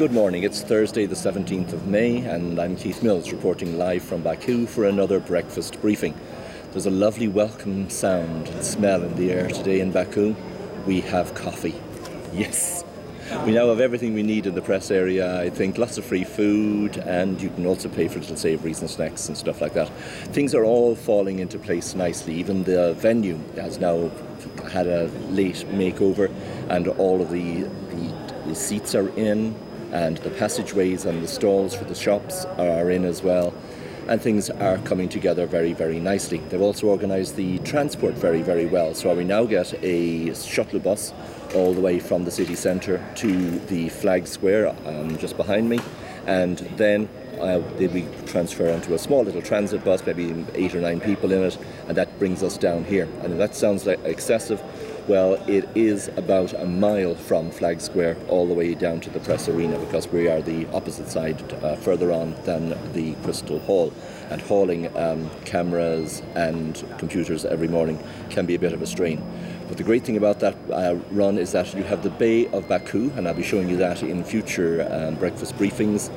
Good morning, it's Thursday the 17th of May and I'm Keith Mills reporting live from Baku for another breakfast briefing. There's a lovely welcome sound and smell in the air today in Baku. We have coffee. Yes! We now have everything we need in the press area, I think. Lots of free food, and you can also pay for little savouries and snacks and stuff like that. Things are all falling into place nicely. Even the venue has now had a late makeover, and all of the seats are in, and the passageways and the stalls for the shops are in as well. And things are coming together very, very nicely. They've also organised the transport very, very well. So we now get a shuttle bus all the way from the city centre to the flag square just behind me, and then we transfer onto a small little transit bus, maybe 8 or 9 people in it, and that brings us down here. And that sounds like excessive. Well, it is about a mile from Flag Square all the way down to the press arena, because we are the opposite side, further on than the Crystal Hall. And hauling cameras and computers every morning can be a bit of a strain. But the great thing about that run is that you have the Bay of Baku, and I'll be showing you that in future breakfast briefings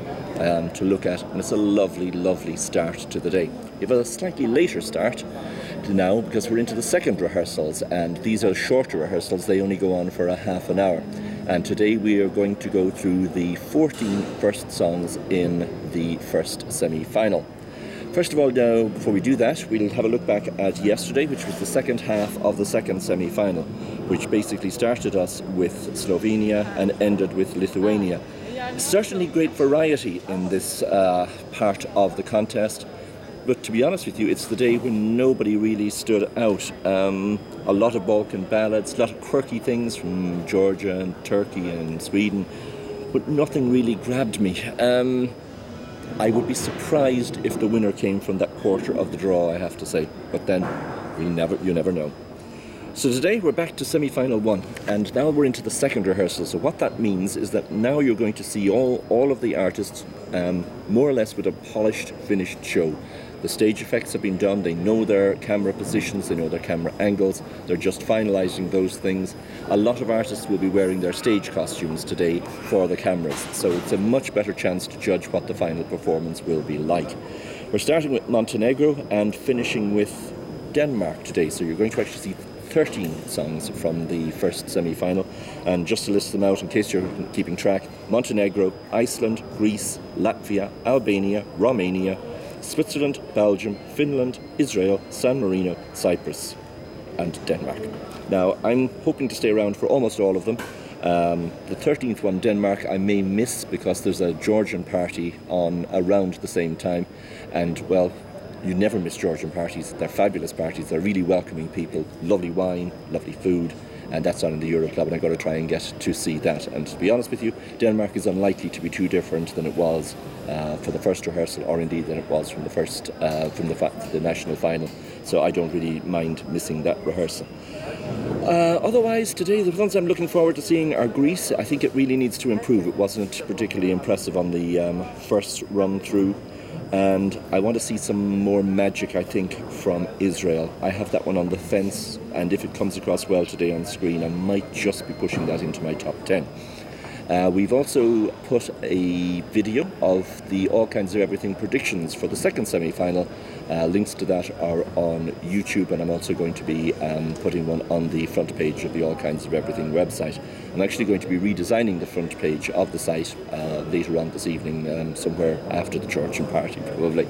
to look at. And it's a lovely, lovely start to the day. You have a slightly later start now because we're into the second rehearsals, and these are shorter rehearsals. They only go on for a half an hour. And today we are going to go through the 14 first songs in the first semi-final. First of all, now, before we do that, we'll have a look back at yesterday, which was the second half of the second semi-final, which basically started us with Slovenia and ended with Lithuania. Certainly great variety in this part of the contest, but to be honest with you, it's the day when nobody really stood out. A lot of Balkan ballads, a lot of quirky things from Georgia and Turkey and Sweden, but nothing really grabbed me. I would be surprised if the winner came from that quarter of the draw, I have to say. But then, you never know. So today we're back to semi-final 1, and now we're into the second rehearsal. So what that means is that now you're going to see all of the artists more or less with a polished, finished show. The stage effects have been done, they know their camera positions, they know their camera angles, they're just finalising those things. A lot of artists will be wearing their stage costumes today for the cameras, so it's a much better chance to judge what the final performance will be like. We're starting with Montenegro and finishing with Denmark today, so you're going to actually see 13 songs from the first semi-final, and just to list them out in case you're keeping track: Montenegro, Iceland, Greece, Latvia, Albania, Romania, Switzerland, Belgium, Finland, Israel, San Marino, Cyprus and Denmark. Now, I'm hoping to stay around for almost all of them. The 13th one, Denmark, I may miss because there's a Georgian party on around the same time, and well, you never miss Georgian parties. They're fabulous parties, they're really welcoming people, lovely wine, lovely food, and that's on in the Euro Club, and I've got to try and get to see that. And to be honest with you, Denmark is unlikely to be too different than it was for the first rehearsal, or indeed than it was from the national final. So I don't really mind missing that rehearsal. Otherwise, today the ones I'm looking forward to seeing are Greece. I think it really needs to improve. It wasn't particularly impressive on the first run through. And I want to see some more magic, I think, from Israel. I have that one on the fence, and if it comes across well today on screen, I might just be pushing that into my top 10. We've also put a video of the All Kinds of Everything predictions for the second semi-final. Links to that are on YouTube, and I'm also going to be putting one on the front page of the All Kinds of Everything website. I'm actually going to be redesigning the front page of the site later on this evening, somewhere after the Georgian party probably.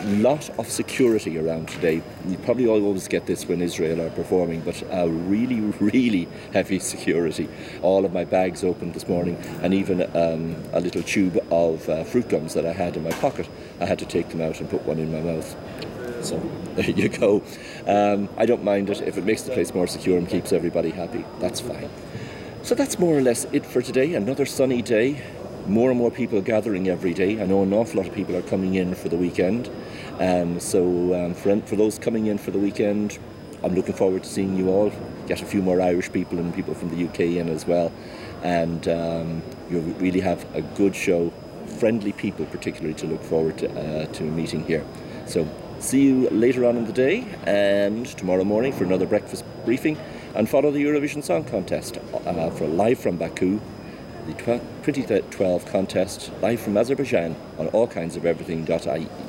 Lot of security around today. You probably always get this when Israel are performing, but really, really heavy security. All of my bags opened this morning, and even a little tube of fruit gums that I had in my pocket, I had to take them out and put one in my mouth. So there you go. I don't mind it. If it makes the place more secure and keeps everybody happy, that's fine. So that's more or less it for today. Another sunny day. More and more people gathering every day. I know an awful lot of people are coming in for the weekend. For those coming in for the weekend, I'm looking forward to seeing you all. Get a few more Irish people and people from the UK in as well. And you'll really have a good show. Friendly people particularly to look forward to meeting here. So see you later on in the day and tomorrow morning for another breakfast briefing, and follow the Eurovision Song Contest for live from Baku. the 2012 contest live from Azerbaijan on allkindsofeverything.ie.